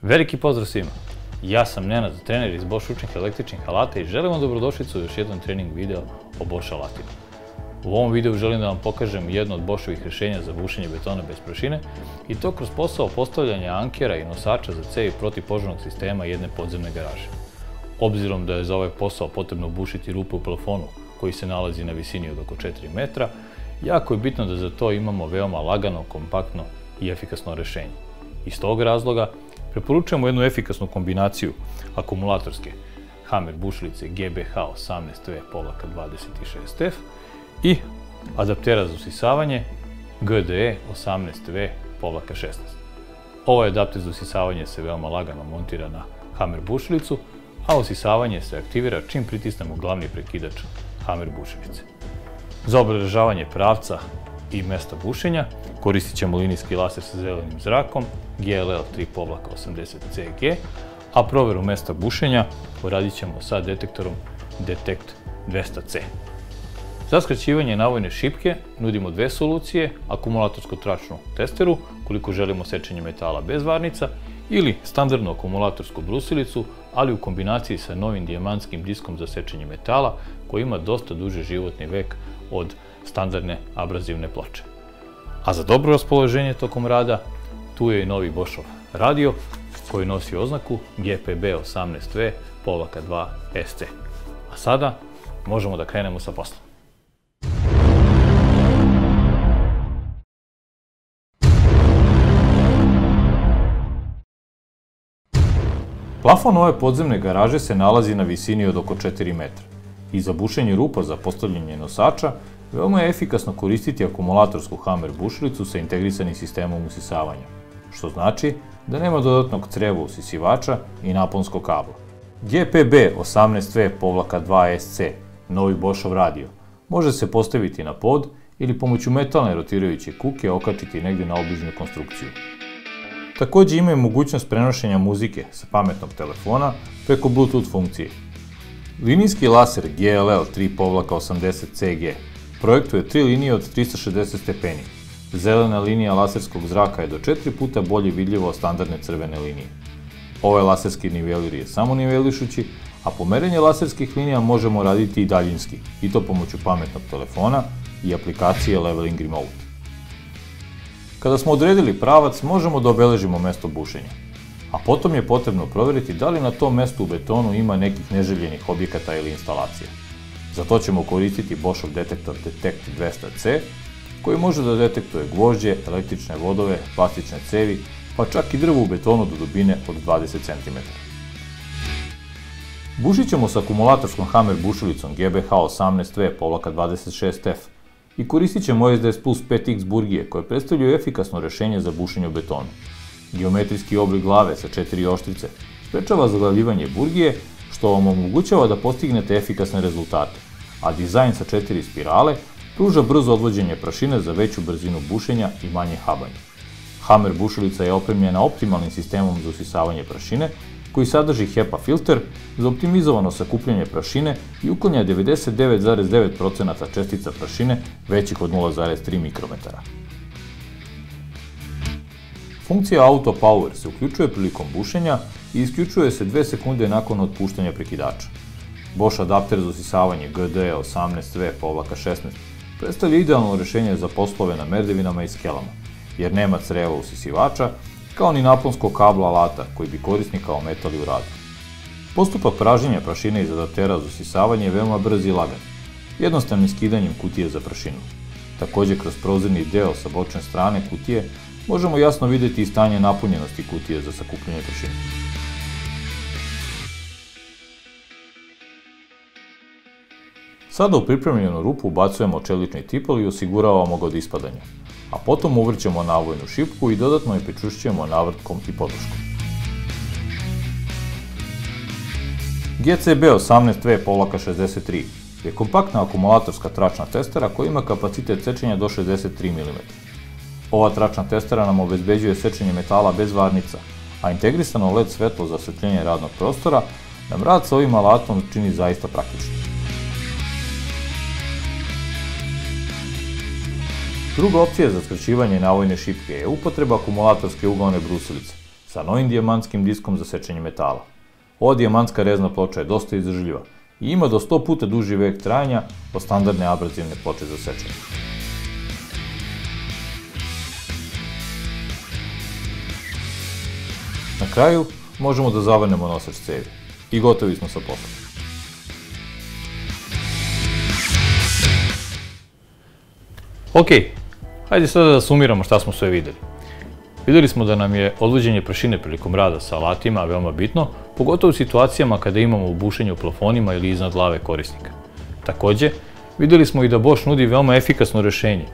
Veliki pozdrav svima! Ja sam Nenad, trener iz Bosch ručnih električnih alata i želim vam dobrodošlicu u još jedan trening video o Bosch alatima. U ovom videu želim da vam pokažem jedno od Boschovih rješenja za bušenje betona bez prašine i to kroz posao postavljanja ankera i nosača za cevi protivpožarnog sistema jedne podzemne garaže. Obzirom da je za ovaj posao potrebno bušiti rupu u plafonu koji se nalazi na visini od oko 4 metra, jako je bitno da za to imamo veoma lagano, kompaktno i efikasno rješenje. Iz tog razloga preporučujemo jednu efikasnu kombinaciju akumulatorske Hammer bušilice GBH18V-26F i adaptera za usisavanje GDE 18V-16. Ovaj adapter za usisavanje se veoma lagano montira na Hammer bušilicu, a usisavanje se aktivira čim pritisnemo glavni prekidač Hammer bušilice. Za obeležavanje pravca i mesta bušenja koristit ćemo linijski laser sa zelenim zrakom GLL 3-80CG, a proveru mesta bušenja uradit ćemo sa detektorom Detect 200C. Za skraćivanje navojne šipke nudimo dve solucije, akumulatorsko-tračnu testeru, koliko želimo sečenje metala bez varnica, ili standardnu akumulatorsku brusilicu, ali u kombinaciji sa novim dijamantskim diskom za sečenje metala, koji ima dosta duži životni vek od standardne abrazivne ploče. A za dobro raspoloženje tokom rada, tu je i novi Boschov radio, koji nosi oznaku GPB18V-2SC. A sada možemo da krenemo sa poslom. Plafon ove podzemne garaže se nalazi na visini od oko 4 metra i za bušenje rupa za postavljanje nosača veoma je efikasno koristiti akumulatorsku Hammer bušilicu sa integrisanim sistemom usisavanja, što znači da nema dodatnog creva usisivača i naponskog kabla. GPB18V-2SC, novi Boschov radio, može se postaviti na pod ili pomoću metalne rotirajuće kuke okačiti negdje na obližnju konstrukciju. Također ima i mogućnost prenošenja muzike sa pametnog telefona preko Bluetooth funkcije. Linijski laser GLL 3-80CG projektuje 3 linije od 360 stepeni. Zelena linija laserskog zraka je do 4 puta bolje vidljiva od standardne crvene linije. Ovaj laserski nivelir je samonivelišući, a pomerenje laserskih linija možemo raditi i daljinski, i to pomoću pametnog telefona i aplikacije Leveling Remote. Kada smo odredili pravac, možemo da obeležimo mesto bušenja, a potom je potrebno provjeriti da li na tom mestu u betonu ima nekih neželjenih objekata ili instalacija. Za to ćemo koristiti Boschov detektor Detect 200C, koji može da detektuje gvožđe, električne vodove, plastične cevi, pa čak i drvo u betonu do dubine od 20 cm. Bušit ćemo s akumulatorskom Hammer bušilicom GBH18V-26F i koristit ćemo SDS Plus 5X burgije koje predstavljaju efikasno rješenje za bušenje u betonu. Geometrijski oblik glave sa 4 oštrice sprečava zaglavljivanje burgije, što vam omogućava da postignete efikasne rezultate, a dizajn sa 4 spirale pruža brzo odvođenje prašine za veću brzinu bušenja i manje habanje. Hammer bušilica je opremljena optimalnim sistemom za usisavanje prašine, koji sadrži HEPA filter za optimizovano sakupljanje prašine i uklanja 99,9% čestica prašine većih od 0,3 mikrometara. Funkcija Auto Power se uključuje prilikom bušenja i isključuje se 2 sekunde nakon otpuštanja prekidača. Bosch adapter za usisavanje GDE 18V-16 predstavlja idealno rješenje za poslove na merdevinama i skelama, jer nema creva usisivača, kao ni naponskog kabla alata koji bi korisnika ometali u radu. Postupak pražnjenja prašine iz adaptera za usisavanje je veoma brz i lagan, jednostavnim skidanjem kutije za prašinu. Također kroz prozirni deo sa bočne strane kutije možemo jasno vidjeti i stanje napunjenosti kutije za sakupljanje prašine. Sada u pripremljenu rupu ubacujemo čelični tipel i osiguravamo ga od ispadanja, a potom uvrćemo navojnu šipku i dodatno je pričvršćujemo navrtkom i podrškom. GCB18V-63 je kompaktna akumulatorska tračna testera koja ima kapacitet sečenja do 63 mm. Ova tračna testera nam obezbeđuje sečenje metala bez varnica, a integrisano LED svetlo za osvetljenje radnog prostora nam rad sa ovim alatom čini zaista praktičnim. Druga opcija za skraćivanje navojne šipke je upotreba akumulatorske uglavne brusilice sa novim dijamantskim diskom za sečenje metala. Ova dijamantska rezna ploča je dosta izdržljiva i ima do 100 puta duži vek trajanja od standardne abrazivne ploče za sečenje. Na kraju možemo da zavrnemo nosač cevi i gotovi smo sa poslom. Ok, hajde sada da sumiramo šta smo sve videli. Videli smo da nam je odvođenje prašine prilikom rada sa alatima veoma bitno, pogotovo u situacijama kada imamo bušenje u plafonima ili iznad glave korisnika. Takođe, videli smo i da Bosch nudi veoma efikasno rešenje,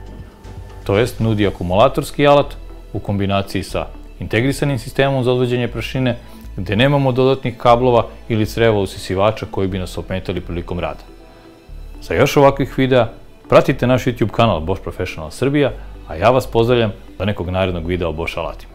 to jest nudi akumulatorski alat u kombinaciji sa integrisanim sistemom za odvođenje prašine, gde nemamo dodatnih kablova ili creva usisivača koji bi nas ometali prilikom rada. Za još ovakvih videa, pratite naš YouTube kanal Bosch Professional Srbija, a ja vas pozdravljam do nekog narednog videa o Bosch alatima.